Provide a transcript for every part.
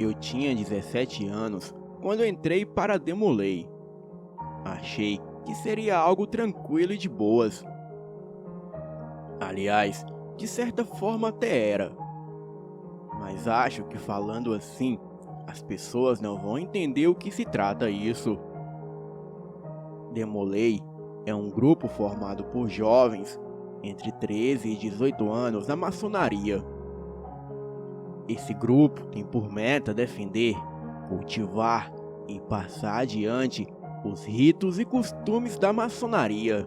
Eu tinha 17 anos quando entrei para Demolei. Achei que seria algo tranquilo e de boas. Aliás, de certa forma até era. Mas acho que falando assim, as pessoas não vão entender o que se trata isso. Demolei é um grupo formado por jovens entre 13 e 18 anos na maçonaria. Esse grupo tem por meta defender, cultivar e passar adiante os ritos e costumes da maçonaria.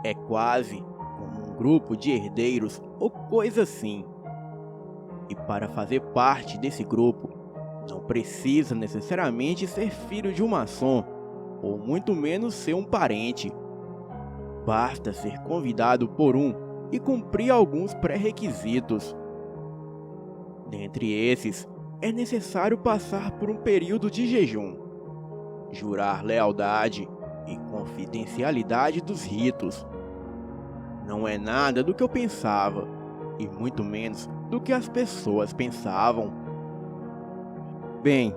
É quase como um grupo de herdeiros ou coisa assim. E para fazer parte desse grupo, não precisa necessariamente ser filho de um maçom, ou muito menos ser um parente. Basta ser convidado por um e cumprir alguns pré-requisitos. Dentre esses, é necessário passar por um período de jejum, jurar lealdade e confidencialidade dos ritos. Não é nada do que eu pensava, e muito menos do que as pessoas pensavam. Bem,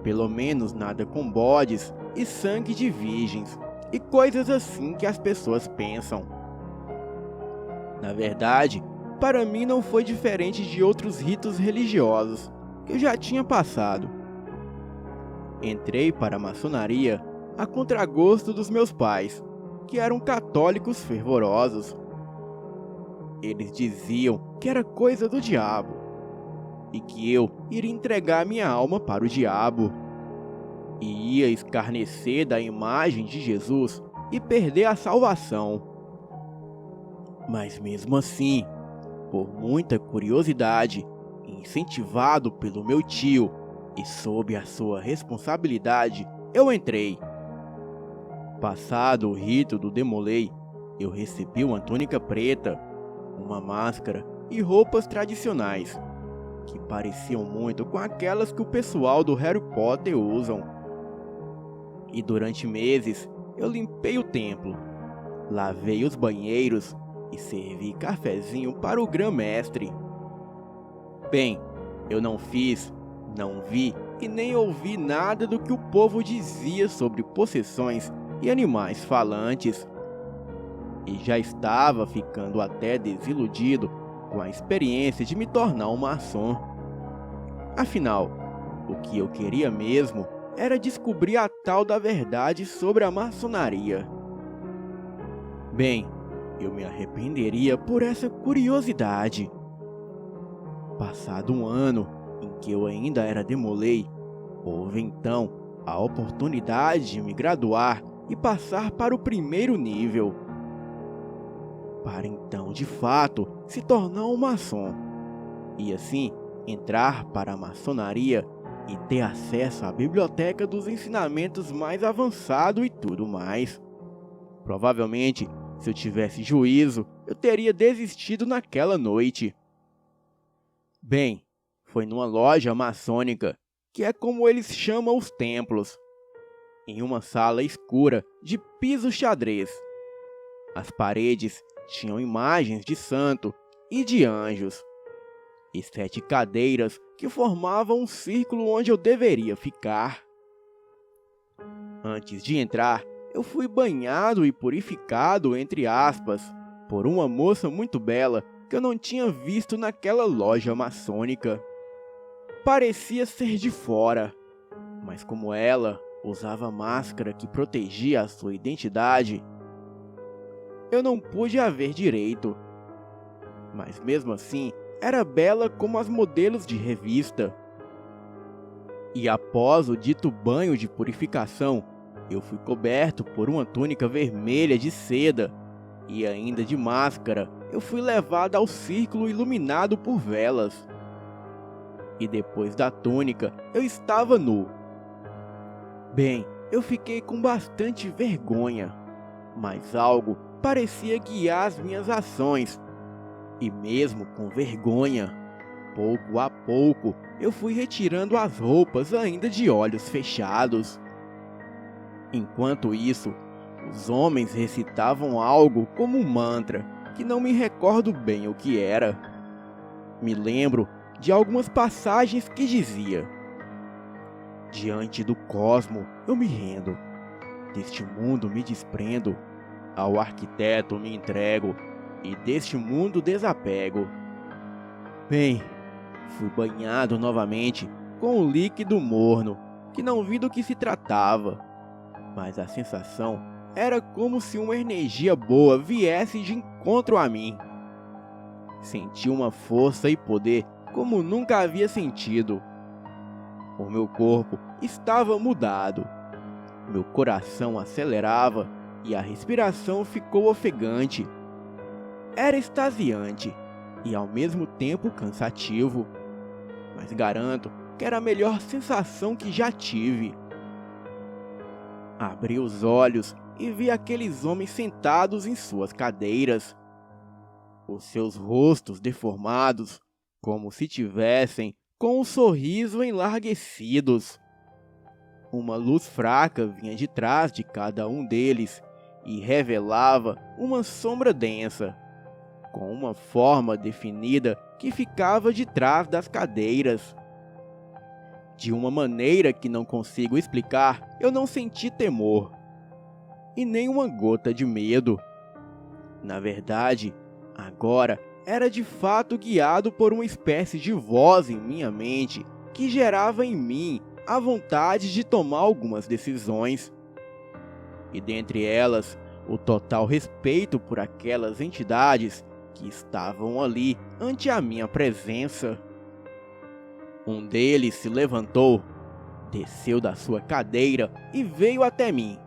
pelo menos nada com bodes e sangue de virgens, e coisas assim que as pessoas pensam. Na verdade, para mim não foi diferente de outros ritos religiosos que eu já tinha passado. Entrei para a maçonaria a contragosto dos meus pais, que eram católicos fervorosos. Eles diziam que era coisa do diabo, e que eu iria entregar minha alma para o diabo, e ia escarnecer da imagem de Jesus e perder a salvação. Mas mesmo assim, por muita curiosidade, incentivado pelo meu tio e sob a sua responsabilidade, eu entrei. Passado o rito do Demolei, eu recebi uma túnica preta, uma máscara e roupas tradicionais, que pareciam muito com aquelas que o pessoal do Harry Potter usam. E durante meses eu limpei o templo, lavei os banheiros e servi cafezinho para o grã-mestre. Bem, eu não fiz, não vi e nem ouvi nada do que o povo dizia sobre possessões e animais falantes. E já estava ficando até desiludido com a experiência de me tornar um maçom. Afinal, o que eu queria mesmo era descobrir a tal da verdade sobre a maçonaria. Bem, eu me arrependeria por essa curiosidade. Passado um ano em que eu ainda era Demolei, houve então a oportunidade de me graduar e passar para o primeiro nível, para então de fato se tornar um maçom, e assim entrar para a maçonaria e ter acesso à biblioteca dos ensinamentos mais avançado e tudo mais. Provavelmente, se eu tivesse juízo, eu teria desistido naquela noite. Bem, foi numa loja maçônica, que é como eles chamam os templos, em uma sala escura de piso xadrez. As paredes tinham imagens de santo e de anjos, e 7 cadeiras que formavam um círculo onde eu deveria ficar. Antes de entrar, eu fui banhado e purificado, entre aspas, por uma moça muito bela que eu não tinha visto naquela loja maçônica. Parecia ser de fora, mas como ela usava máscara que protegia a sua identidade, eu não pude a ver direito. Mas mesmo assim, era bela como as modelos de revista. E após o dito banho de purificação, eu fui coberto por uma túnica vermelha de seda, e ainda de máscara, eu fui levado ao círculo iluminado por velas. E depois da túnica, eu estava nu. Bem, eu fiquei com bastante vergonha, mas algo parecia guiar as minhas ações. E mesmo com vergonha, pouco a pouco, eu fui retirando as roupas ainda de olhos fechados. Enquanto isso, os homens recitavam algo como um mantra, que não me recordo bem o que era. Me lembro de algumas passagens que dizia: diante do cosmo eu me rendo, deste mundo me desprendo, ao arquiteto me entrego e deste mundo desapego. Bem, fui banhado novamente com um líquido morno, que não vi do que se tratava, mas a sensação era como se uma energia boa viesse de encontro a mim. Senti uma força e poder como nunca havia sentido. O meu corpo estava mudado, meu coração acelerava e a respiração ficou ofegante. Era extasiante e ao mesmo tempo cansativo, mas garanto que era a melhor sensação que já tive. Abri os olhos e vi aqueles homens sentados em suas cadeiras, os seus rostos deformados, como se tivessem com um sorriso enlarguecidos. Uma luz fraca vinha de trás de cada um deles e revelava uma sombra densa, com uma forma definida que ficava de trás das cadeiras. De uma maneira que não consigo explicar, eu não senti temor, e nem uma gota de medo. Na verdade, agora era de fato guiado por uma espécie de voz em minha mente que gerava em mim a vontade de tomar algumas decisões. E dentre elas, o total respeito por aquelas entidades que estavam ali ante a minha presença. Um deles se levantou, desceu da sua cadeira e veio até mim.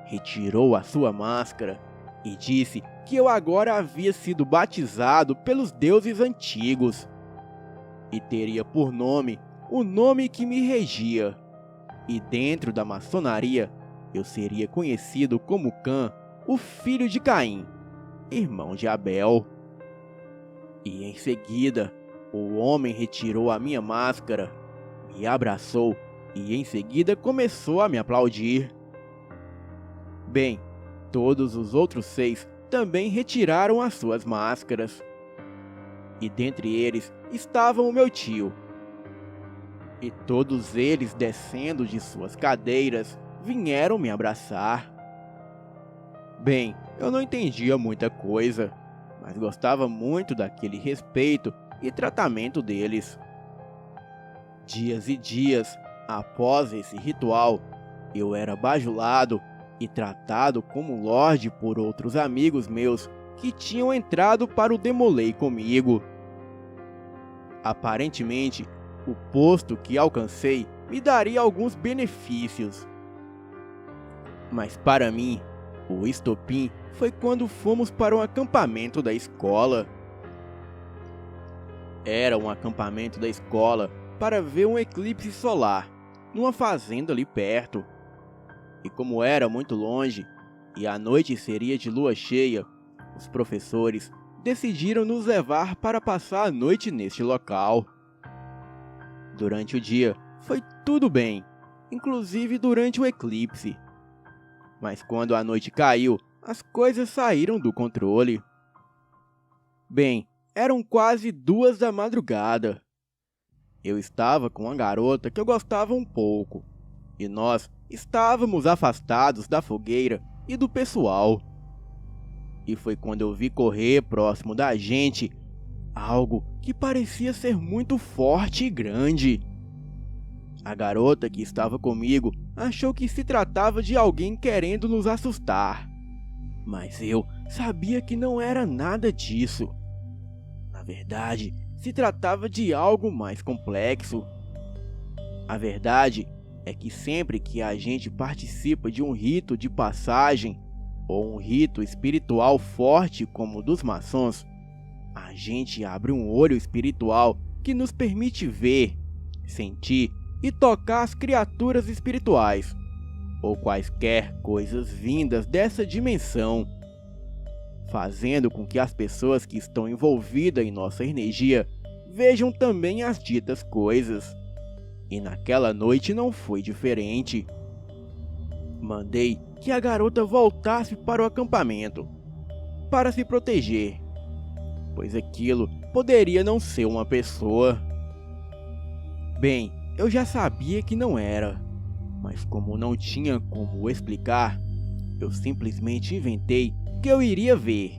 Retirou a sua máscara e disse que eu agora havia sido batizado pelos deuses antigos e teria por nome o nome que me regia, e dentro da maçonaria eu seria conhecido como Cã, o filho de Caim, irmão de Abel. E em seguida, o homem retirou a minha máscara, me abraçou e em seguida começou a me aplaudir. Bem, todos os outros 6 também retiraram as suas máscaras. E dentre eles estava o meu tio. E todos eles, descendo de suas cadeiras, vieram me abraçar. Bem, eu não entendia muita coisa, mas gostava muito daquele respeito e tratamento deles. Dias e dias após esse ritual, eu era bajulado e tratado como lorde por outros amigos meus que tinham entrado para o Demolei comigo. Aparentemente, o posto que alcancei me daria alguns benefícios. Mas para mim, o estopim foi quando fomos para um acampamento da escola. Era um acampamento da escola para ver um eclipse solar, numa fazenda ali perto. E como era muito longe, e a noite seria de lua cheia, os professores decidiram nos levar para passar a noite neste local. Durante o dia, foi tudo bem, inclusive durante o eclipse. Mas quando a noite caiu, as coisas saíram do controle. Bem, eram quase 2 da madrugada. Eu estava com uma garota que eu gostava um pouco, e nós estávamos afastados da fogueira e do pessoal. E foi quando eu vi correr próximo da gente algo que parecia ser muito forte e grande. A garota que estava comigo achou que se tratava de alguém querendo nos assustar, mas eu sabia que não era nada disso. Na verdade, se tratava de algo mais complexo. A verdade é que sempre que a gente participa de um rito de passagem ou um rito espiritual forte como o dos maçons, a gente abre um olho espiritual que nos permite ver, sentir e tocar as criaturas espirituais, ou quaisquer coisas vindas dessa dimensão, fazendo com que as pessoas que estão envolvidas em nossa energia vejam também as ditas coisas. E naquela noite não foi diferente. Mandei que a garota voltasse para o acampamento, para se proteger, pois aquilo poderia não ser uma pessoa. Bem, eu já sabia que não era, mas como não tinha como explicar, eu simplesmente inventei que eu iria ver,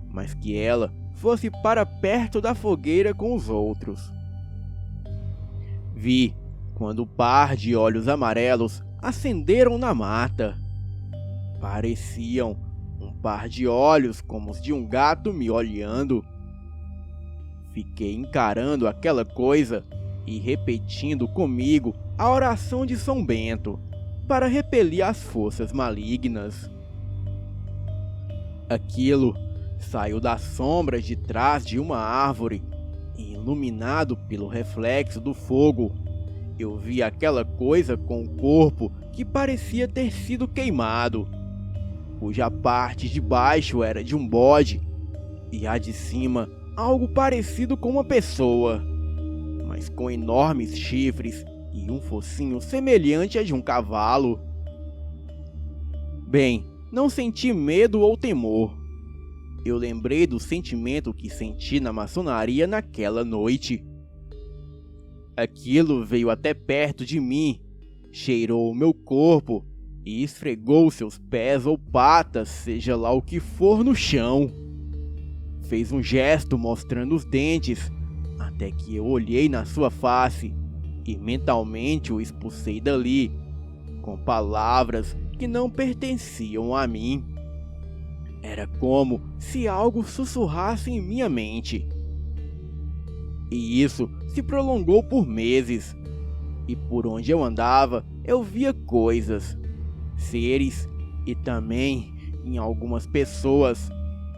mas que ela fosse para perto da fogueira com os outros. Vi quando o par de olhos amarelos acenderam na mata. Pareciam um par de olhos como os de um gato me olhando. Fiquei encarando aquela coisa e repetindo comigo a oração de São Bento para repelir as forças malignas. Aquilo saiu das sombras de trás de uma árvore e, iluminado pelo reflexo do fogo, eu vi aquela coisa com o corpo que parecia ter sido queimado, cuja parte de baixo era de um bode e a de cima algo parecido com uma pessoa, mas com enormes chifres e um focinho semelhante a de um cavalo. Bem, não senti medo ou temor. Eu lembrei do sentimento que senti na maçonaria naquela noite. Aquilo veio até perto de mim, cheirou o meu corpo e esfregou seus pés ou patas, seja lá o que for, no chão. Fez um gesto mostrando os dentes, até que eu olhei na sua face e mentalmente o expulsei dali, com palavras que não pertenciam a mim. Era como se algo sussurrasse em minha mente. E isso se prolongou por meses, e por onde eu andava eu via coisas, seres e também, em algumas pessoas,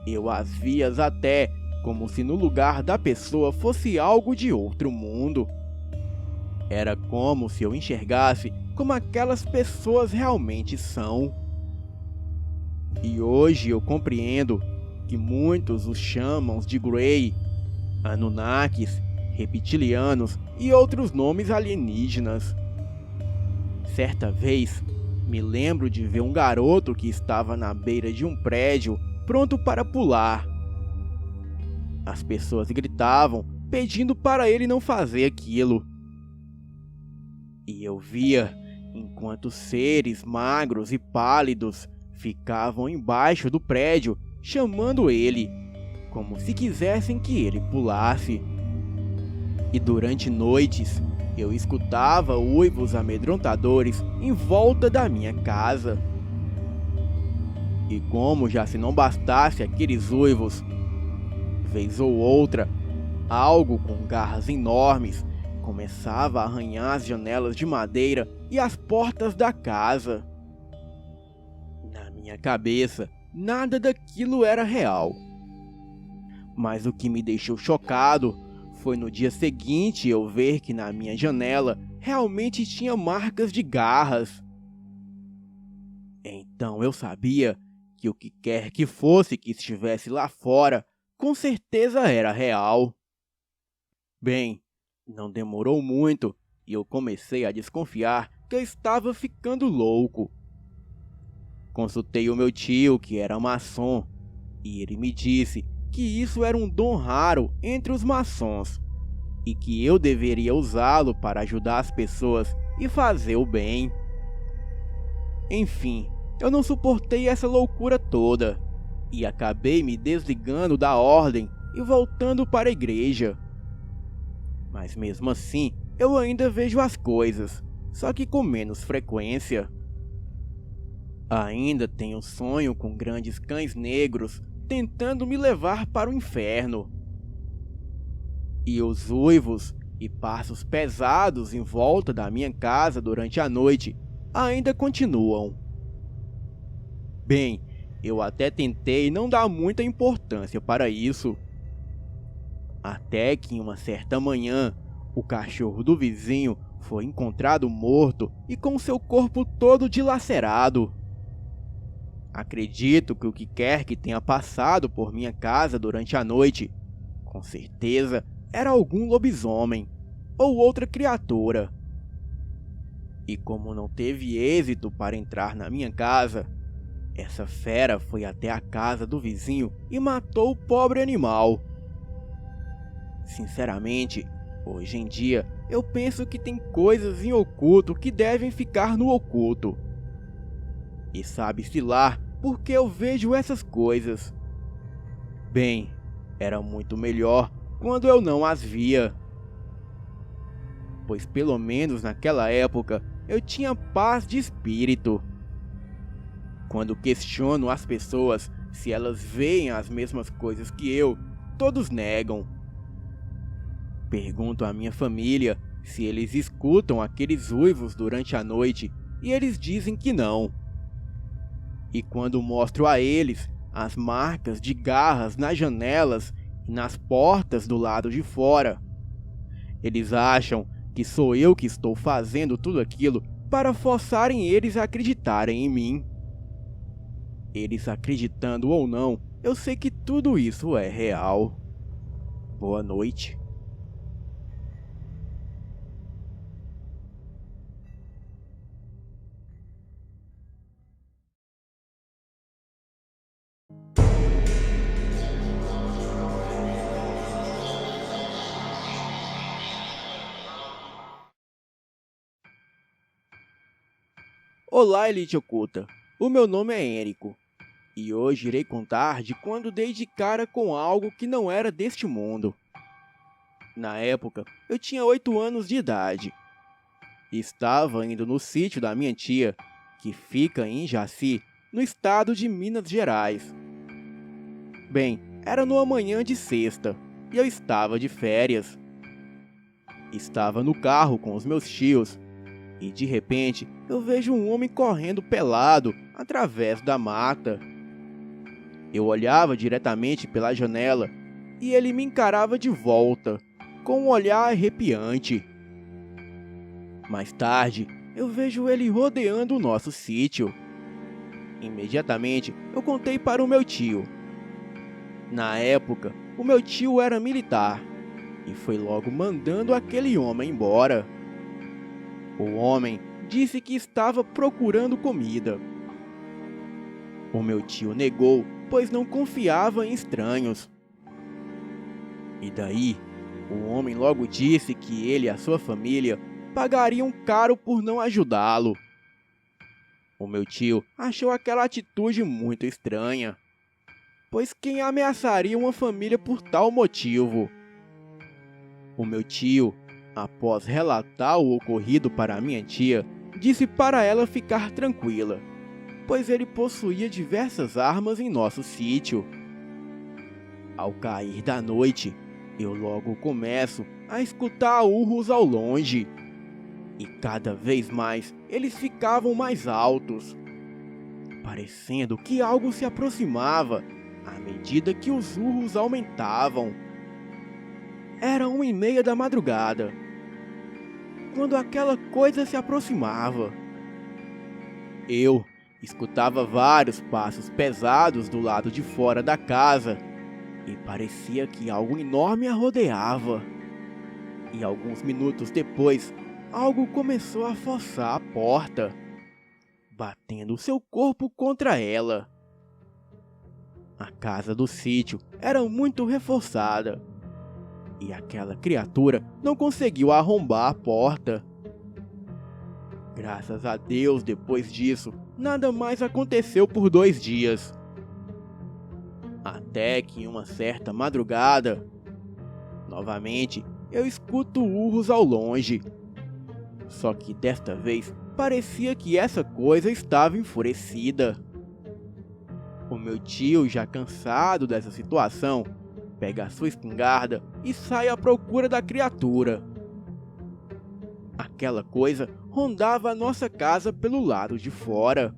eu as via até como se no lugar da pessoa fosse algo de outro mundo. Era como se eu enxergasse como aquelas pessoas realmente são. E hoje eu compreendo que muitos os chamam de Grey, Anunnakis, reptilianos e outros nomes alienígenas. Certa vez, me lembro de ver um garoto que estava na beira de um prédio, pronto para pular. As pessoas gritavam, pedindo para ele não fazer aquilo. E eu via, enquanto seres magros e pálidos ficavam embaixo do prédio, chamando ele, como se quisessem que ele pulasse. E durante noites, eu escutava uivos amedrontadores em volta da minha casa. E como já se não bastasse aqueles uivos, vez ou outra, algo com garras enormes começava a arranhar as janelas de madeira e as portas da casa. Na minha cabeça, nada daquilo era real. Mas o que me deixou chocado foi no dia seguinte eu ver que na minha janela realmente tinha marcas de garras. Então eu sabia que o que quer que fosse que estivesse lá fora, com certeza era real. Bem, não demorou muito e eu comecei a desconfiar que eu estava ficando louco. Consultei o meu tio, que era maçom, e ele me disse que isso era um dom raro entre os maçons e que eu deveria usá-lo para ajudar as pessoas e fazer o bem. Enfim, eu não suportei essa loucura toda e acabei me desligando da ordem e voltando para a igreja. Mas mesmo assim, eu ainda vejo as coisas, só que com menos frequência. Ainda tenho sonho com grandes cães negros tentando me levar para o inferno. E os uivos e passos pesados em volta da minha casa durante a noite ainda continuam. Bem, eu até tentei não dar muita importância para isso. Até que em uma certa manhã, o cachorro do vizinho foi encontrado morto e com seu corpo todo dilacerado. Acredito que o que quer que tenha passado por minha casa durante a noite, com certeza era algum lobisomem ou outra criatura. E como não teve êxito para entrar na minha casa, essa fera foi até a casa do vizinho e matou o pobre animal. Sinceramente, hoje em dia eu penso que tem coisas em oculto que devem ficar no oculto. E sabe-se lá porque eu vejo essas coisas. Bem, era muito melhor quando eu não as via. Pois pelo menos naquela época eu tinha paz de espírito. Quando questiono as pessoas se elas veem as mesmas coisas que eu, todos negam. Pergunto à minha família se eles escutam aqueles uivos durante a noite e eles dizem que não. E quando mostro a eles as marcas de garras nas janelas e nas portas do lado de fora, eles acham que sou eu que estou fazendo tudo aquilo para forçarem eles a acreditarem em mim. Eles acreditando ou não, eu sei que tudo isso é real. Boa noite. Olá, Elite Oculta. O meu nome é Érico. E hoje irei contar de quando dei de cara com algo que não era deste mundo. Na época, eu tinha 8 anos de idade. Estava indo no sítio da minha tia, que fica em Jaci, no estado de Minas Gerais. Bem, era numa manhã de sexta, e eu estava de férias. Estava no carro com os meus tios, e de repente eu vejo um homem correndo pelado através da mata. Eu olhava diretamente pela janela e ele me encarava de volta, com um olhar arrepiante. Mais tarde, eu vejo ele rodeando o nosso sítio. Imediatamente, eu contei para o meu tio. Na época, o meu tio era militar e foi logo mandando aquele homem embora. O homem disse que estava procurando comida. O meu tio negou, pois não confiava em estranhos. E daí, o homem logo disse que ele e a sua família pagariam caro por não ajudá-lo. O meu tio achou aquela atitude muito estranha, pois quem ameaçaria uma família por tal motivo? O meu tio, após relatar o ocorrido para a minha tia, disse para ela ficar tranquila, pois ele possuía diversas armas em nosso sítio. Ao cair da noite, eu logo começo a escutar urros ao longe, e cada vez mais eles ficavam mais altos, parecendo que algo se aproximava à medida que os urros aumentavam. Era 1h30 da madrugada, quando aquela coisa se aproximava. Eu escutava vários passos pesados do lado de fora da casa e parecia que algo enorme a rodeava. E alguns minutos depois, algo começou a forçar a porta, batendo seu corpo contra ela. A casa do sítio era muito reforçada e aquela criatura não conseguiu arrombar a porta. Graças a Deus, depois disso, nada mais aconteceu por 2 dias. Até que em uma certa madrugada, novamente, eu escuto urros ao longe. Só que desta vez, parecia que essa coisa estava enfurecida. O meu tio, já cansado dessa situação, pega a sua espingarda e sai à procura da criatura. Aquela coisa rondava a nossa casa pelo lado de fora.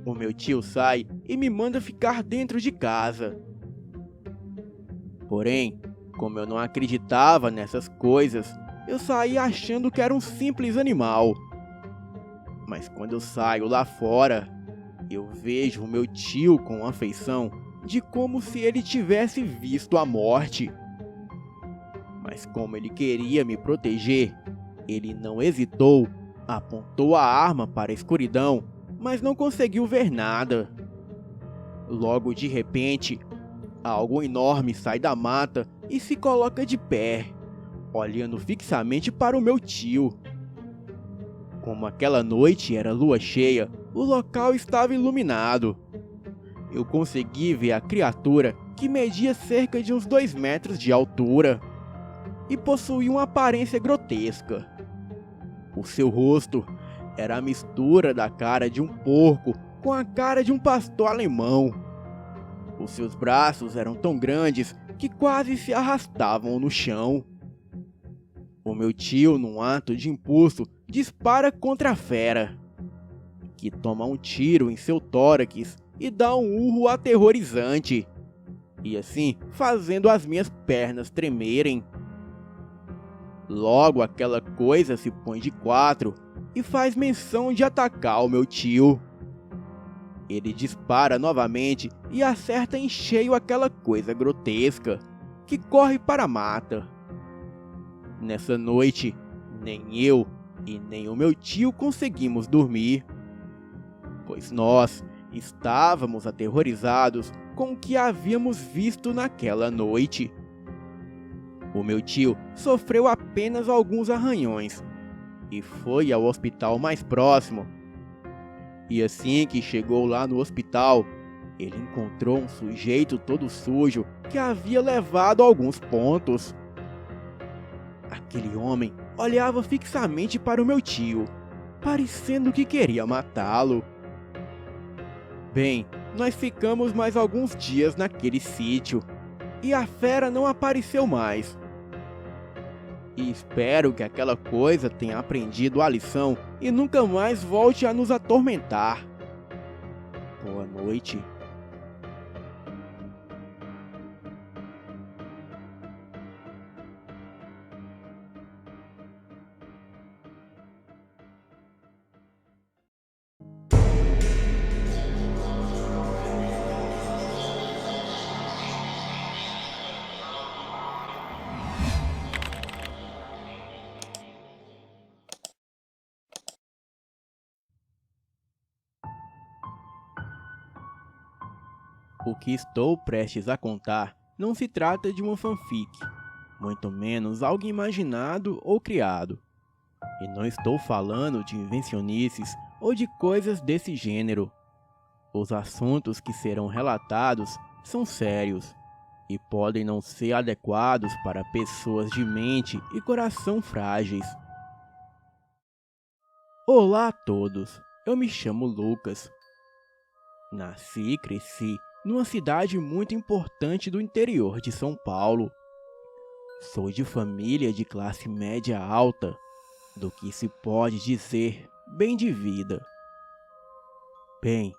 O meu tio sai e me manda ficar dentro de casa. Porém, como eu não acreditava nessas coisas, eu saí achando que era um simples animal. Mas quando eu saio lá fora, eu vejo o meu tio com uma feição de como se ele tivesse visto a morte. Mas como ele queria me proteger, ele não hesitou, apontou a arma para a escuridão, mas não conseguiu ver nada. Logo de repente, algo enorme sai da mata e se coloca de pé, olhando fixamente para o meu tio. Como aquela noite era lua cheia, o local estava iluminado. Eu consegui ver a criatura, que media cerca de uns 2 metros de altura e possuía uma aparência grotesca. O seu rosto era a mistura da cara de um porco com a cara de um pastor alemão. Os seus braços eram tão grandes que quase se arrastavam no chão. O meu tio, num ato de impulso, dispara contra a fera, que toma um tiro em seu tórax e dá um urro aterrorizante, e assim fazendo as minhas pernas tremerem. Logo aquela coisa se põe de 4 e faz menção de atacar o meu tio. Ele dispara novamente e acerta em cheio aquela coisa grotesca, que corre para a mata. Nessa noite, nem eu e nem o meu tio conseguimos dormir, pois nós estávamos aterrorizados com o que havíamos visto naquela noite. O meu tio sofreu apenas alguns arranhões e foi ao hospital mais próximo. E assim que chegou lá no hospital, ele encontrou um sujeito todo sujo que havia levado alguns pontos. Aquele homem olhava fixamente para o meu tio, parecendo que queria matá-lo. Bem, nós ficamos mais alguns dias naquele sítio e a fera não apareceu mais. E espero que aquela coisa tenha aprendido a lição e nunca mais volte a nos atormentar. Boa noite. O que estou prestes a contar não se trata de uma fanfic, muito menos algo imaginado ou criado. E não estou falando de invencionices ou de coisas desse gênero. Os assuntos que serão relatados são sérios e podem não ser adequados para pessoas de mente e coração frágeis. Olá a todos, eu me chamo Lucas. Nasci e cresci numa cidade muito importante do interior de São Paulo. Sou de família de classe média alta, do que se pode dizer bem de vida. Bem,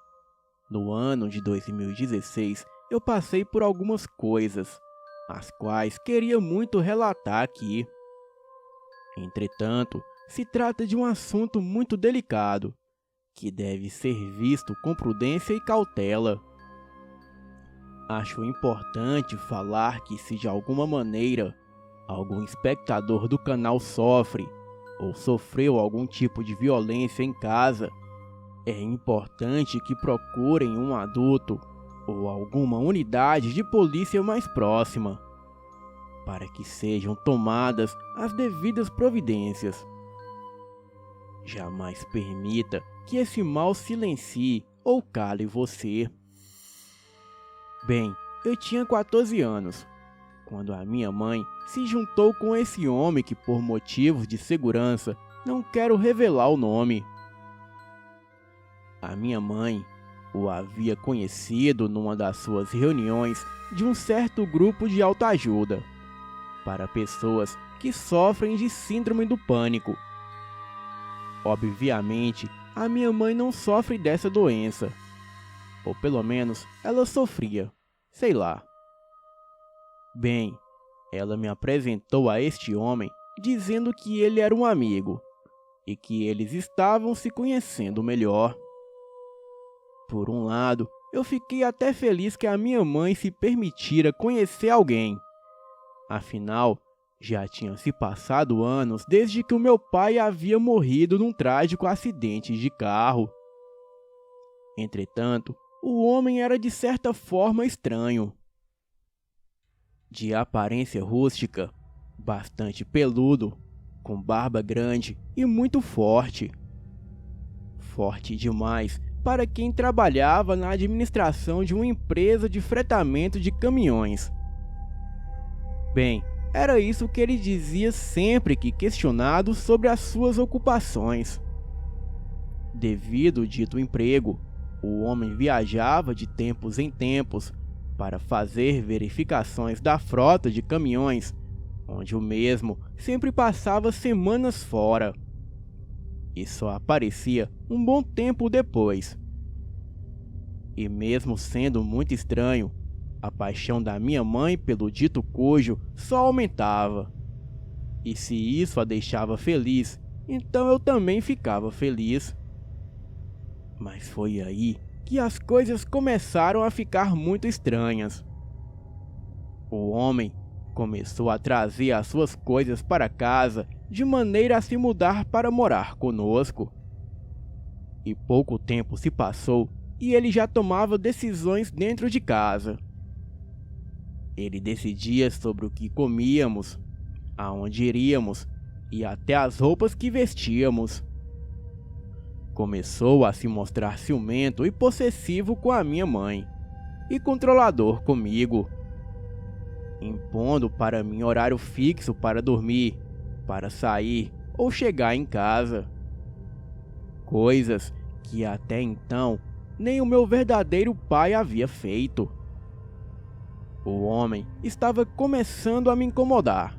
no ano de 2016 eu passei por algumas coisas, as quais queria muito relatar aqui. Entretanto, se trata de um assunto muito delicado, que deve ser visto com prudência e cautela. Acho importante falar que se de alguma maneira algum espectador do canal sofre ou sofreu algum tipo de violência em casa, é importante que procurem um adulto ou alguma unidade de polícia mais próxima, para que sejam tomadas as devidas providências. Jamais permita que esse mal silencie ou cale você. Bem, eu tinha 14 anos, quando a minha mãe se juntou com esse homem que, por motivos de segurança, não quero revelar o nome. A minha mãe o havia conhecido numa das suas reuniões de um certo grupo de autoajuda para pessoas que sofrem de síndrome do pânico. Obviamente, a minha mãe não sofre dessa doença, ou pelo menos ela sofria, sei lá. Bem, ela me apresentou a este homem dizendo que ele era um amigo e que eles estavam se conhecendo melhor. Por um lado, eu fiquei até feliz que a minha mãe se permitira conhecer alguém. Afinal, já tinham se passado anos desde que o meu pai havia morrido num trágico acidente de carro. Entretanto, o homem era de certa forma estranho. de aparência rústica, bastante peludo, com barba grande e muito forte. Forte demais para quem trabalhava na administração de uma empresa de fretamento de caminhões. Bem, era isso que ele dizia sempre que questionado sobre as suas ocupações. Devido ao dito emprego, o homem viajava de tempos em tempos para fazer verificações da frota de caminhões, onde o mesmo sempre passava semanas fora e só aparecia um bom tempo depois. E mesmo sendo muito estranho, a paixão da minha mãe pelo dito cujo só aumentava. E se isso a deixava feliz, então eu também ficava feliz. Mas foi aí que as coisas começaram a ficar muito estranhas. O homem começou a trazer as suas coisas para casa de maneira a se mudar para morar conosco. E pouco tempo se passou e ele já tomava decisões dentro de casa. Ele decidia sobre o que comíamos, aonde iríamos e até as roupas que vestíamos. Começou a se mostrar ciumento e possessivo com a minha mãe e controlador comigo, impondo para mim horário fixo para dormir, para sair ou chegar em casa. Coisas que até então nem o meu verdadeiro pai havia feito. O homem estava começando a me incomodar.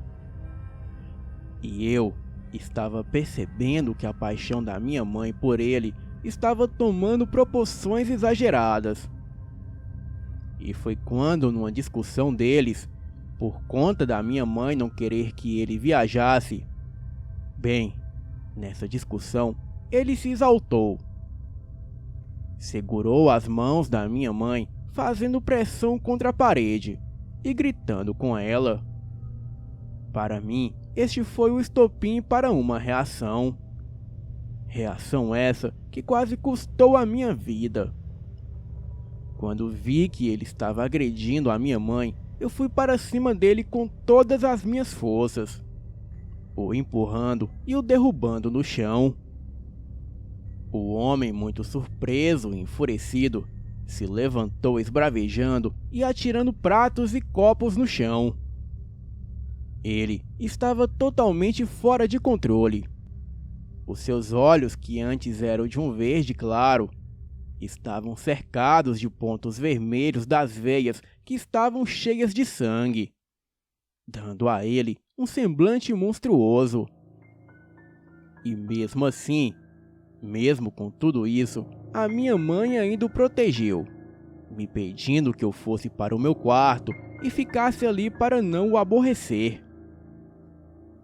E eu estava percebendo que a paixão da minha mãe por ele estava tomando proporções exageradas. E foi quando, numa discussão deles, por conta da minha mãe não querer que ele viajasse, bem, nessa discussão, ele se exaltou. Segurou as mãos da minha mãe, fazendo pressão contra a parede e gritando com ela. Para mim, este foi o estopim para uma reação. Reação essa que quase custou a minha vida. Quando vi que ele estava agredindo a minha mãe, eu fui para cima dele com todas as minhas forças, o empurrando e o derrubando no chão. O homem, muito surpreso e enfurecido, se levantou esbravejando e atirando pratos e copos no chão. Ele estava totalmente fora de controle. Os seus olhos, que antes eram de um verde claro, estavam cercados de pontos vermelhos das veias que estavam cheias de sangue, dando a ele um semblante monstruoso. E mesmo assim, mesmo com tudo isso, a minha mãe ainda o protegeu, me pedindo que eu fosse para o meu quarto e ficasse ali para não o aborrecer.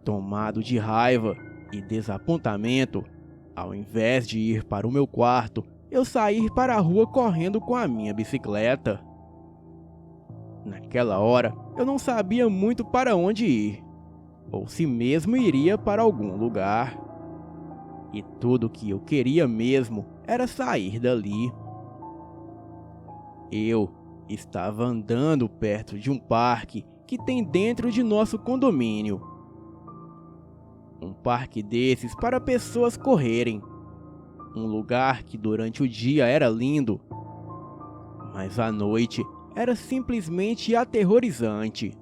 Tomado de raiva e desapontamento, ao invés de ir para o meu quarto, eu saí para a rua correndo com a minha bicicleta. Naquela hora, eu não sabia muito para onde ir, ou se mesmo iria para algum lugar. E tudo que eu queria mesmo era sair dali. Eu estava andando perto de um parque que tem dentro de nosso condomínio. Um parque desses para pessoas correrem. Um lugar que durante o dia era lindo, mas à noite era simplesmente aterrorizante.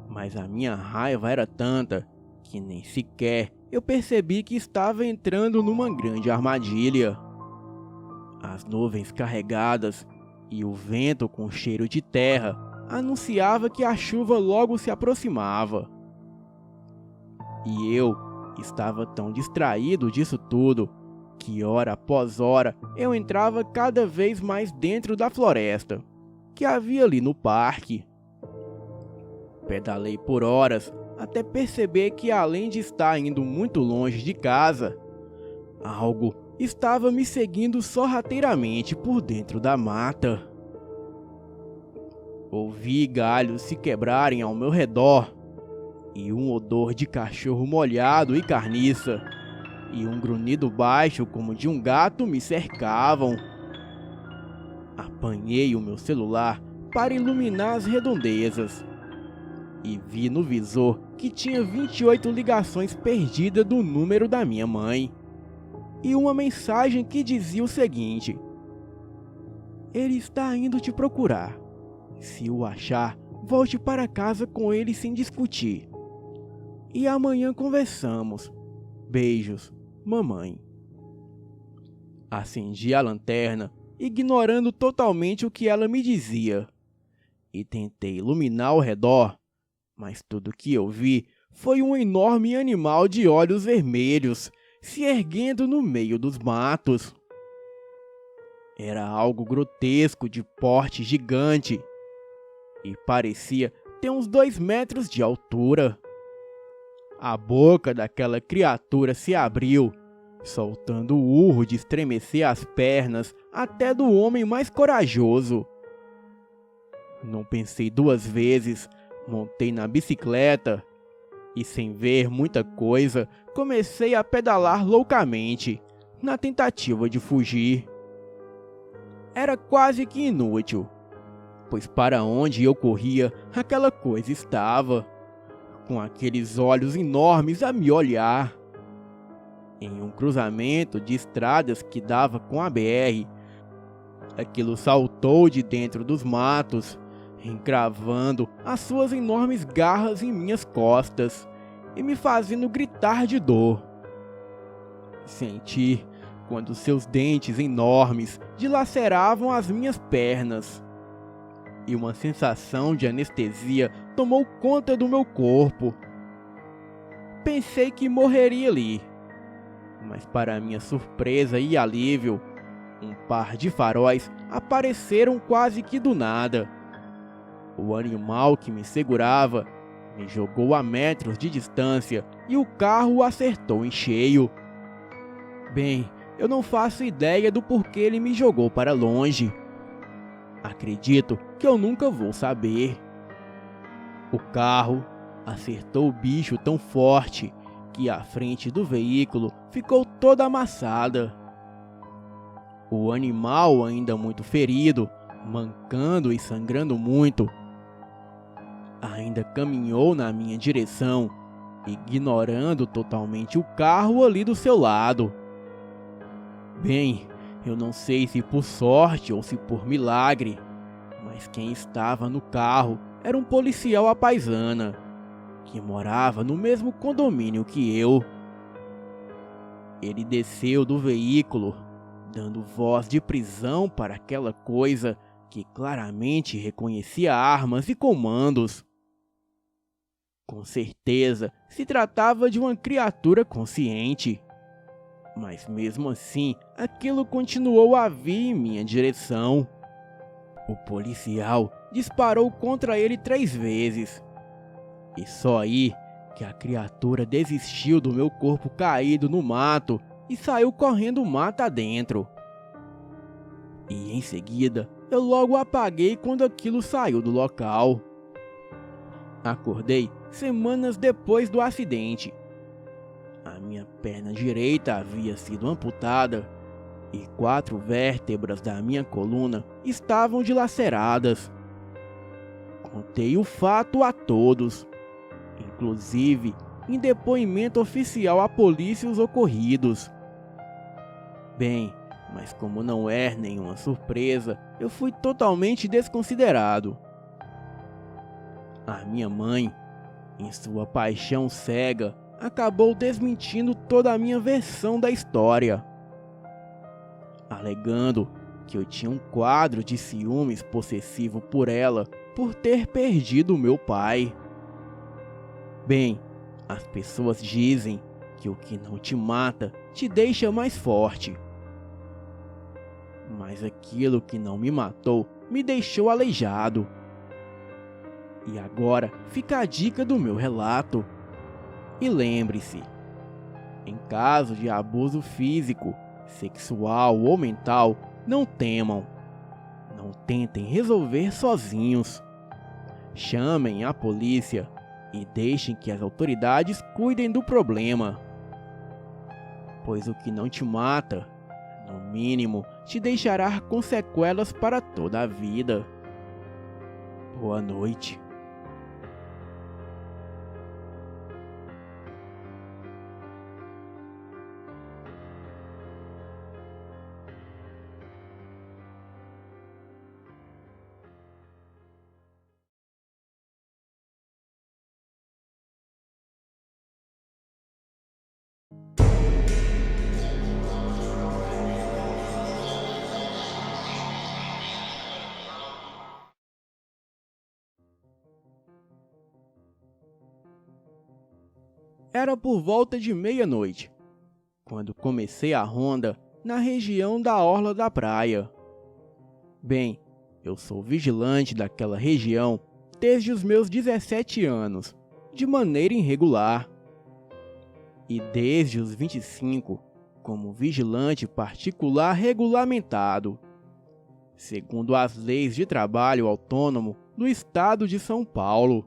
Mas a minha raiva era tanta que nem sequer eu percebi que estava entrando numa grande armadilha. As nuvens carregadas e o vento com cheiro de terra anunciava que a chuva logo se aproximava. E eu estava tão distraído disso tudo que hora após hora eu entrava cada vez mais dentro da floresta que havia ali no parque. Pedalei por horas até perceber que, além de estar indo muito longe de casa, algo estava me seguindo sorrateiramente por dentro da mata. Ouvi galhos se quebrarem ao meu redor, e um odor de cachorro molhado e carniça, e um grunhido baixo como de um gato me cercavam. Apanhei o meu celular para iluminar as redondezas. E vi no visor que tinha 28 ligações perdidas do número da minha mãe. E uma mensagem que dizia o seguinte: ele está indo te procurar. Se o achar, volte para casa com ele sem discutir. E amanhã conversamos. Beijos, mamãe. Acendi a lanterna, ignorando totalmente o que ela me dizia, e tentei iluminar ao redor, mas tudo que eu vi foi um enorme animal de olhos vermelhos se erguendo no meio dos matos. Era algo grotesco de porte gigante e parecia ter uns 2 metros de altura. A boca daquela criatura se abriu, soltando o urro de estremecer as pernas até do homem mais corajoso. Não pensei 2 vezes, montei na bicicleta e, sem ver muita coisa, comecei a pedalar loucamente, na tentativa de fugir. Era quase que inútil, pois para onde eu corria, aquela coisa estava, com aqueles olhos enormes a me olhar. Em um cruzamento de estradas que dava com a BR, aquilo saltou de dentro dos matos, encravando as suas enormes garras em minhas costas e me fazendo gritar de dor. Senti quando seus dentes enormes dilaceravam as minhas pernas, e uma sensação de anestesia tomou conta do meu corpo. Pensei que morreria ali, mas para minha surpresa e alívio, um par de faróis apareceram quase que do nada. O animal que me segurava me jogou a metros de distância e o carro o acertou em cheio. Bem, eu não faço ideia do porquê ele me jogou para longe. Acredito que eu nunca vou saber. O carro acertou o bicho tão forte que a frente do veículo ficou toda amassada. O animal, ainda muito ferido, mancando e sangrando muito, ainda caminhou na minha direção, ignorando totalmente o carro ali do seu lado. Bem, eu não sei se por sorte ou se por milagre, mas quem estava no carro era um policial à paisana, que morava no mesmo condomínio que eu. Ele desceu do veículo, dando voz de prisão para aquela coisa que claramente reconhecia armas e comandos. Com certeza se tratava de uma criatura consciente, mas mesmo assim aquilo continuou a vir em minha direção. O policial disparou contra ele 3 vezes, e só aí que a criatura desistiu do meu corpo caído no mato e saiu correndo mata adentro. E em seguida, eu logo apaguei quando aquilo saiu do local. Acordei semanas depois do acidente. A minha perna direita havia sido amputada e 4 vértebras da minha coluna estavam dilaceradas. Contei o fato a todos, inclusive em depoimento oficial à polícia os ocorridos. Bem, mas como não é nenhuma surpresa, eu fui totalmente desconsiderado. A minha mãe, em sua paixão cega, acabou desmentindo toda a minha versão da história, alegando que eu tinha um quadro de ciúmes possessivo por ela por ter perdido meu pai. Bem, as pessoas dizem que o que não te mata te deixa mais forte. Mas aquilo que não me matou me deixou aleijado. E agora fica a dica do meu relato. E lembre-se, em caso de abuso físico, sexual ou mental, não temam. Não tentem resolver sozinhos. Chamem a polícia e deixem que as autoridades cuidem do problema. Pois o que não te mata, no mínimo, te deixará com sequelas para toda a vida. Boa noite. Era por volta de meia-noite, quando comecei a ronda na região da orla da praia. Bem, eu sou vigilante daquela região desde os meus 17 anos, de maneira irregular. E desde os 25, como vigilante particular regulamentado, segundo as leis de trabalho autônomo do estado de São Paulo.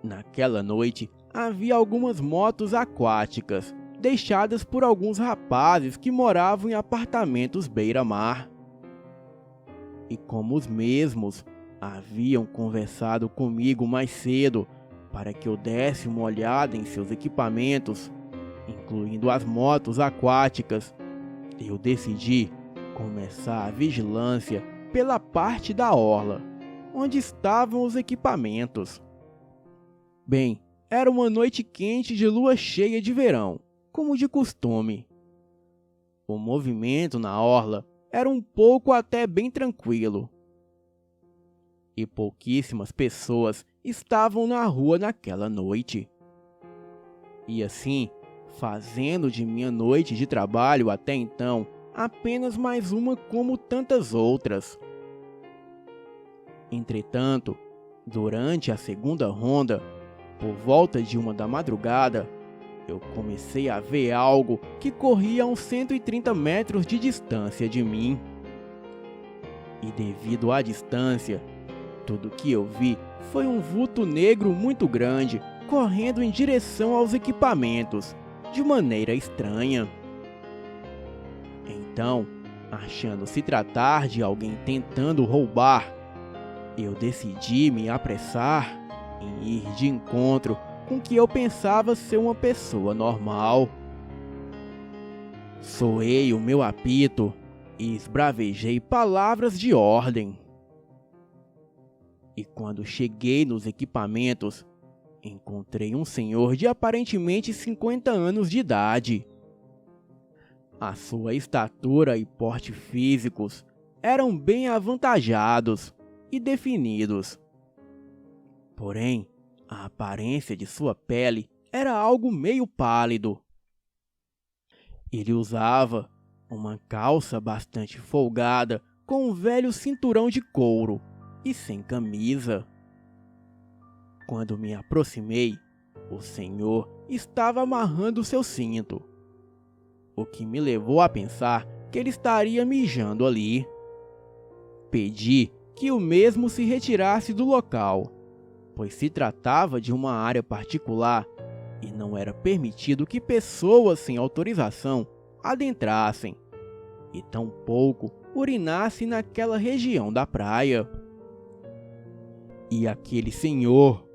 Naquela noite, havia algumas motos aquáticas, deixadas por alguns rapazes que moravam em apartamentos beira-mar. E como os mesmos haviam conversado comigo mais cedo para que eu desse uma olhada em seus equipamentos, incluindo as motos aquáticas, eu decidi começar a vigilância pela parte da orla, onde estavam os equipamentos. Bem, era uma noite quente de lua cheia de verão, como de costume. O movimento na orla era um pouco até bem tranquilo. E pouquíssimas pessoas estavam na rua naquela noite. E assim, fazendo de minha noite de trabalho até então apenas mais uma como tantas outras. Entretanto, durante a segunda ronda, por volta de 1 da madrugada, eu comecei a ver algo que corria a uns 130 metros de distância de mim. E devido à distância, tudo que eu vi foi um vulto negro muito grande correndo em direção aos equipamentos, de maneira estranha. Então, achando se tratar de alguém tentando roubar, eu decidi me apressar em ir de encontro com o que eu pensava ser uma pessoa normal. Soei o meu apito e esbravejei palavras de ordem. E quando cheguei nos equipamentos, encontrei um senhor de aparentemente 50 anos de idade. A sua estatura e porte físicos eram bem avantajados e definidos. Porém, a aparência de sua pele era algo meio pálido. Ele usava uma calça bastante folgada com um velho cinturão de couro e sem camisa. Quando me aproximei, o senhor estava amarrando seu cinto, o que me levou a pensar que ele estaria mijando ali. Pedi que o mesmo se retirasse do local, pois se tratava de uma área particular e não era permitido que pessoas sem autorização adentrassem e tampouco urinassem naquela região da praia. E aquele senhor,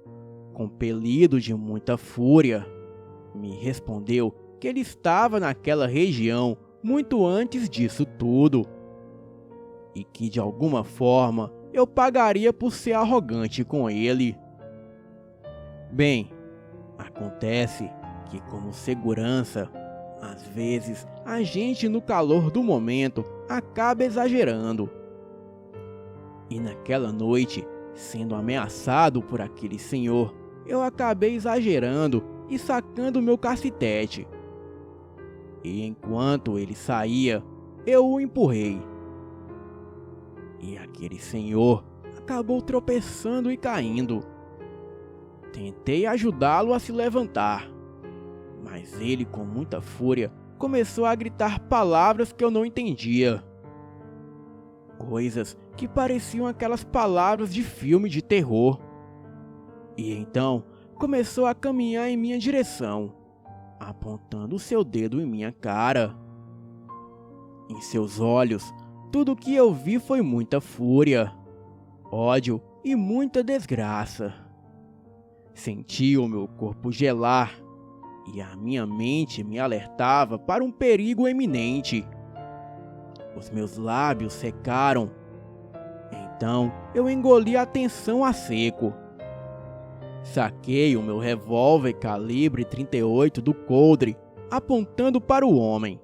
compelido de muita fúria, me respondeu que ele estava naquela região muito antes disso tudo e que de alguma forma eu pagaria por ser arrogante com ele. Bem, acontece que como segurança, às vezes a gente no calor do momento acaba exagerando. E naquela noite, sendo ameaçado por aquele senhor, eu acabei exagerando e sacando meu cacetete. E enquanto ele saía, eu o empurrei. E aquele senhor acabou tropeçando e caindo. Tentei ajudá-lo a se levantar, mas ele, com muita fúria, começou a gritar palavras que eu não entendia. Coisas que pareciam aquelas palavras de filme de terror. E então começou a caminhar em minha direção, apontando seu dedo em minha cara. Em seus olhos, tudo o que eu vi foi muita fúria, ódio e muita desgraça. Senti o meu corpo gelar e a minha mente me alertava para um perigo iminente. Os meus lábios secaram. Então eu engoli a tensão a seco. Saquei o meu revólver calibre 38 do coldre, apontando para o homem,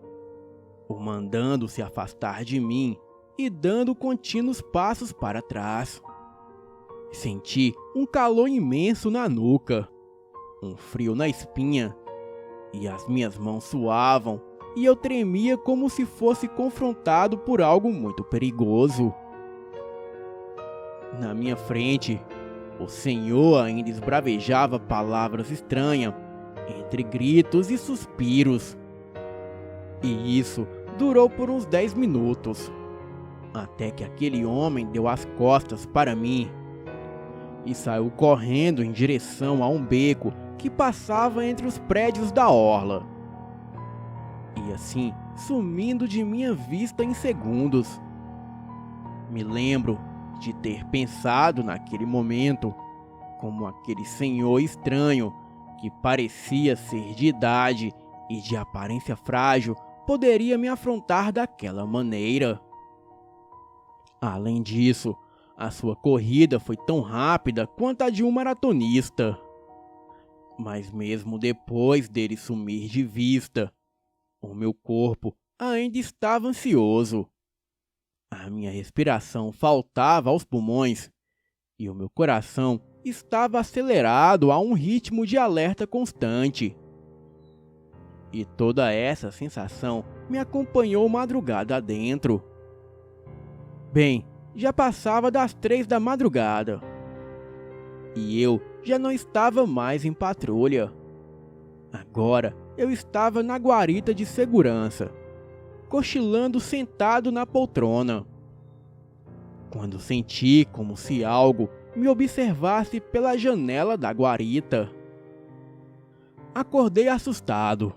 o mandando se afastar de mim e dando contínuos passos para trás. Senti um calor imenso na nuca, um frio na espinha, e as minhas mãos suavam e eu tremia como se fosse confrontado por algo muito perigoso. Na minha frente, o senhor ainda esbravejava palavras estranhas, entre gritos e suspiros. E isso durou por uns 10 minutos, até que aquele homem deu as costas para mim e saiu correndo em direção a um beco que passava entre os prédios da orla. E assim, sumindo de minha vista em segundos. Me lembro de ter pensado naquele momento como aquele senhor estranho que parecia ser de idade e de aparência frágil poderia me afrontar daquela maneira. Além disso, a sua corrida foi tão rápida quanto a de um maratonista. Mas mesmo depois dele sumir de vista, o meu corpo ainda estava ansioso. A minha respiração faltava aos pulmões e o meu coração estava acelerado a um ritmo de alerta constante. E toda essa sensação me acompanhou madrugada adentro. Bem, já passava das 3 da madrugada e eu já não estava mais em patrulha. Agora eu estava na guarita de segurança, cochilando sentado na poltrona, quando senti como se algo me observasse pela janela da guarita. Acordei assustado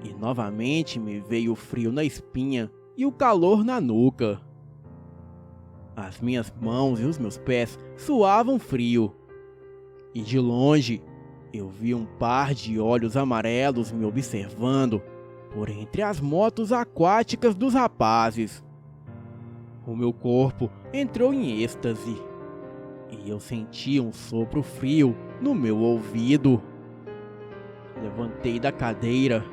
e novamente me veio o frio na espinha e o calor na nuca. As minhas mãos e os meus pés suavam frio e de longe eu vi um par de olhos amarelos me observando por entre as motos aquáticas dos rapazes. O meu corpo entrou em êxtase e eu senti um sopro frio no meu ouvido. Levantei da cadeira,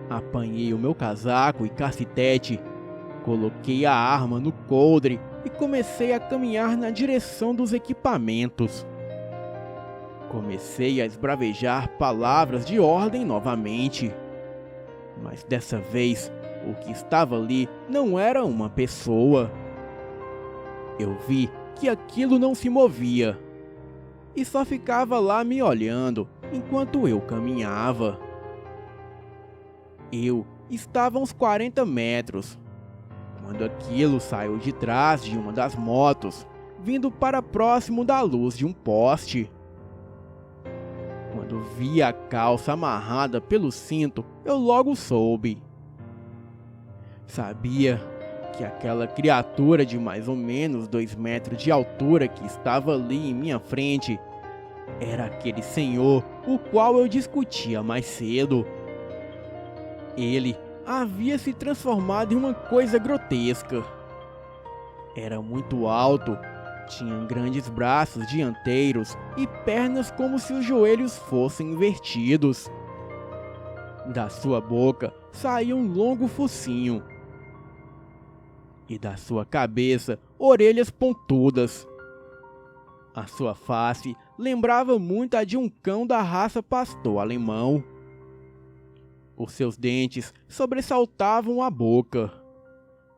apanhei o meu casaco e cacetete, coloquei a arma no coldre e comecei a caminhar na direção dos equipamentos. Comecei a esbravejar palavras de ordem novamente, mas dessa vez o que estava ali não era uma pessoa. Eu vi que aquilo não se movia e só ficava lá me olhando enquanto eu caminhava. Eu estava a uns 40 metros, quando aquilo saiu de trás de uma das motos, vindo para próximo da luz de um poste. Quando vi a calça amarrada pelo cinto, eu logo soube. Sabia que aquela criatura de mais ou menos 2 metros de altura que estava ali em minha frente era aquele senhor o qual eu discutia mais cedo. Ele havia se transformado em uma coisa grotesca. Era muito alto, tinha grandes braços dianteiros e pernas como se os joelhos fossem invertidos. Da sua boca saía um longo focinho e da sua cabeça orelhas pontudas. A sua face lembrava muito a de um cão da raça pastor alemão. Os seus dentes sobressaltavam a boca,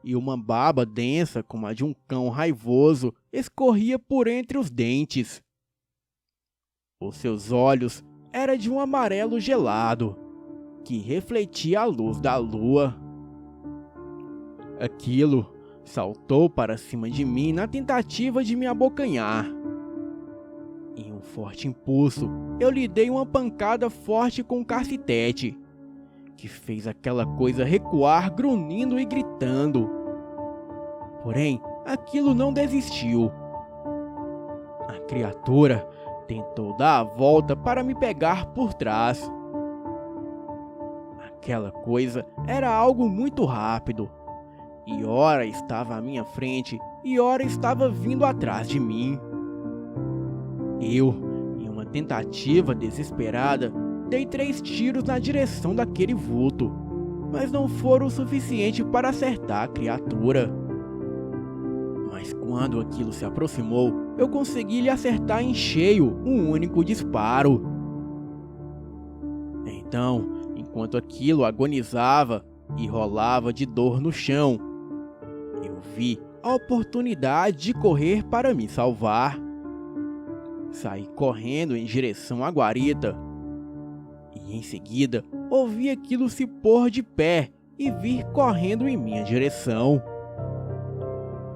e uma baba densa como a de um cão raivoso escorria por entre os dentes. Os seus olhos eram de um amarelo gelado, que refletia a luz da lua. Aquilo saltou para cima de mim na tentativa de me abocanhar. Em um forte impulso, eu lhe dei uma pancada forte com o cacetete, que fez aquela coisa recuar grunhindo e gritando. Porém, aquilo não desistiu. A criatura tentou dar a volta para me pegar por trás. Aquela coisa era algo muito rápido, e ora estava à minha frente e ora estava vindo atrás de mim. Eu, em uma tentativa desesperada, dei 3 tiros na direção daquele vulto, mas não foram o suficiente para acertar a criatura. Mas quando aquilo se aproximou, eu consegui lhe acertar em cheio um único disparo. Então, enquanto aquilo agonizava e rolava de dor no chão, eu vi a oportunidade de correr para me salvar. Saí correndo em direção à guarita e em seguida ouvi aquilo se pôr de pé e vir correndo em minha direção.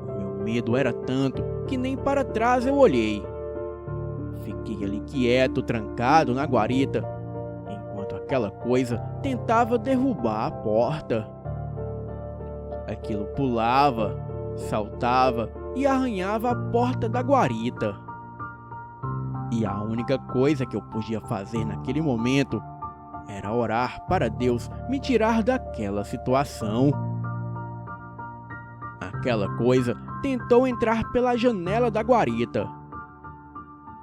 O meu medo era tanto que nem para trás eu olhei. Fiquei ali quieto, trancado na guarita, enquanto aquela coisa tentava derrubar a porta. Aquilo pulava, saltava e arranhava a porta da guarita. E a única coisa que eu podia fazer naquele momento era orar para Deus me tirar daquela situação. Aquela coisa tentou entrar pela janela da guarita,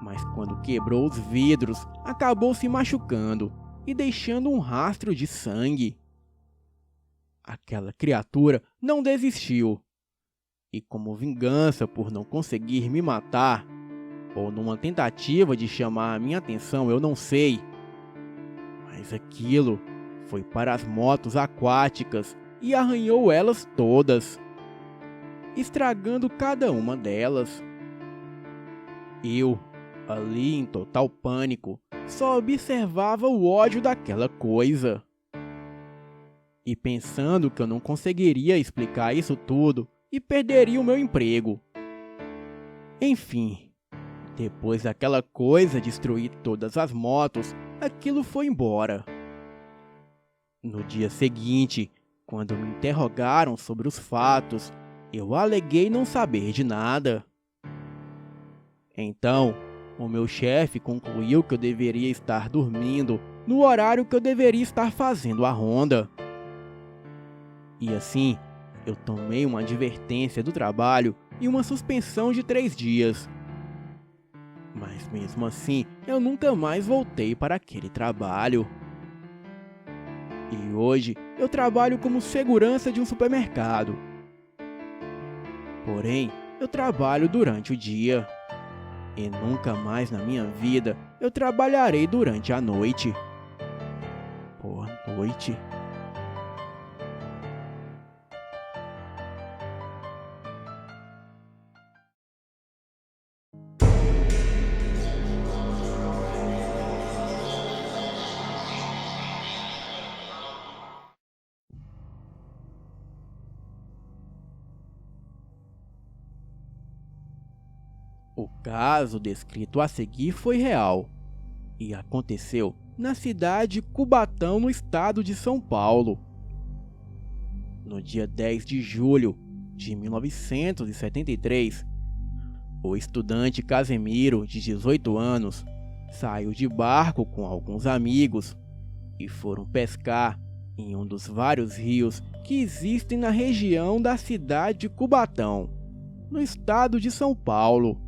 mas quando quebrou os vidros, acabou se machucando e deixando um rastro de sangue. Aquela criatura não desistiu, e como vingança por não conseguir me matar, ou numa tentativa de chamar a minha atenção, eu não sei, mas aquilo foi para as motos aquáticas e arranhou elas todas, estragando cada uma delas. Eu, ali em total pânico, só observava o ódio daquela coisa. E pensando que eu não conseguiria explicar isso tudo e perderia o meu emprego. Enfim, depois daquela coisa destruir todas as motos, aquilo foi embora. No dia seguinte, quando me interrogaram sobre os fatos, eu aleguei não saber de nada. Então, o meu chefe concluiu que eu deveria estar dormindo no horário que eu deveria estar fazendo a ronda. E assim, eu tomei uma advertência do trabalho e uma suspensão de 3 dias. Mas mesmo assim, eu nunca mais voltei para aquele trabalho. E hoje, eu trabalho como segurança de um supermercado. Porém, eu trabalho durante o dia. E nunca mais na minha vida eu trabalharei durante a noite. Boa noite. O caso descrito a seguir foi real e aconteceu na cidade de Cubatão, no estado de São Paulo. No dia 10 de julho de 1973, o estudante Casemiro, de 18 anos, saiu de barco com alguns amigos e foram pescar em um dos vários rios que existem na região da cidade de Cubatão, no estado de São Paulo.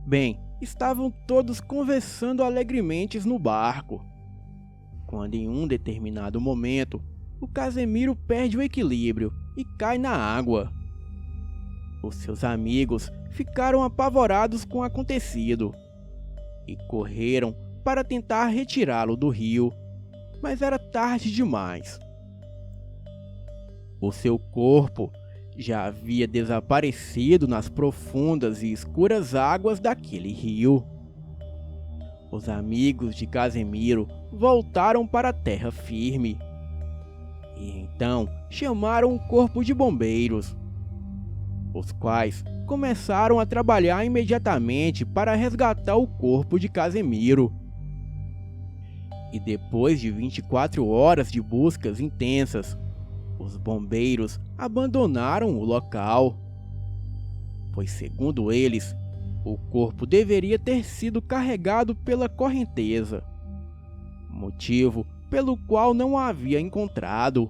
Bem, estavam todos conversando alegremente no barco, quando em um determinado momento, o Casemiro perde o equilíbrio e cai na água. Os seus amigos ficaram apavorados com o acontecido e correram para tentar retirá-lo do rio, mas era tarde demais. O seu corpo já havia desaparecido nas profundas e escuras águas daquele rio. Os amigos de Casemiro voltaram para a terra firme e então chamaram um corpo de bombeiros, os quais começaram a trabalhar imediatamente para resgatar o corpo de Casemiro. E depois de 24 horas de buscas intensas, os bombeiros abandonaram o local, pois, segundo eles, O corpo deveria ter sido carregado pela correnteza, motivo pelo qual não a havia encontrado.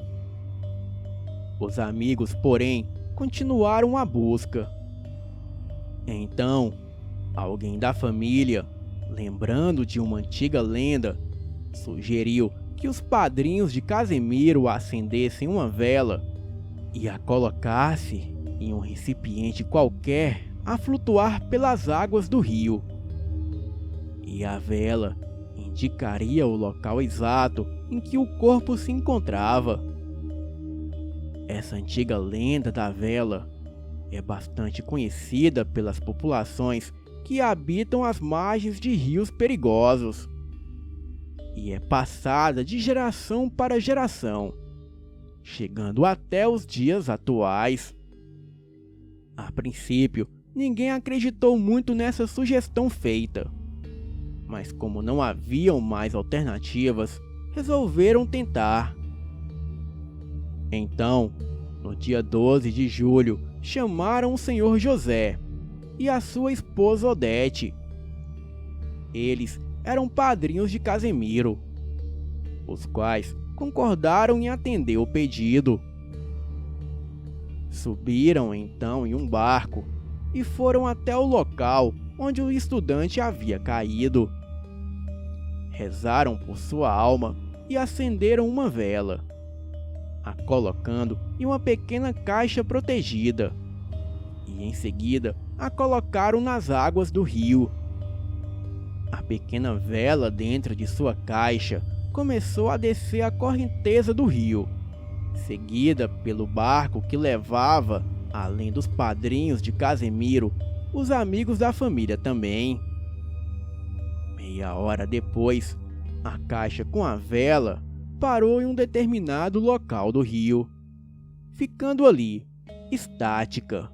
Os amigos, porém, continuaram a busca. Então, alguém da família, lembrando de uma antiga lenda, sugeriu que os padrinhos de Casemiro acendessem uma vela e a colocasse em um recipiente qualquer a flutuar pelas águas do rio. E a vela indicaria o local exato em que o corpo se encontrava. Essa antiga lenda da vela é bastante conhecida pelas populações que habitam as margens de rios perigosos e é passada de geração para geração, chegando até os dias atuais. A princípio, ninguém acreditou muito nessa sugestão feita, mas como não haviam mais alternativas, resolveram tentar. Então, no dia 12 de julho, chamaram o senhor José e a sua esposa Odete. Eles eram padrinhos de Casemiro, os quais concordaram em atender o pedido. Subiram então em um barco e foram até o local onde o estudante havia caído. Rezaram por sua alma e acenderam uma vela, a colocando em uma pequena caixa protegida, e em seguida a colocaram nas águas do rio. A pequena vela dentro de sua caixa começou a descer a correnteza do rio, seguida pelo barco que levava, além dos padrinhos de Casemiro, os amigos da família também. Meia hora depois, a caixa com a vela parou em um determinado local do rio, ficando ali, estática.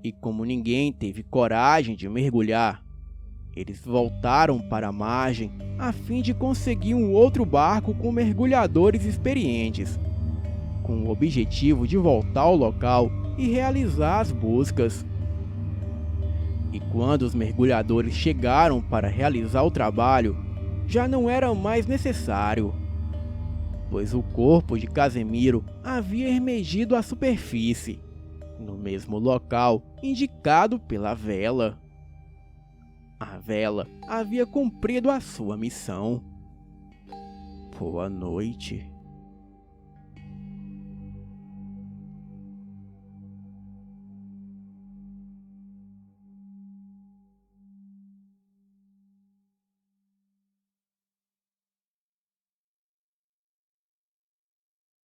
E como ninguém teve coragem de mergulhar, eles voltaram para a margem a fim de conseguir um outro barco com mergulhadores experientes, com o objetivo de voltar ao local e realizar as buscas. E quando os mergulhadores chegaram para realizar o trabalho, já não era mais necessário, pois o corpo de Casemiro havia emergido à superfície, no mesmo local indicado pela vela. A vela havia cumprido a sua missão. Boa noite.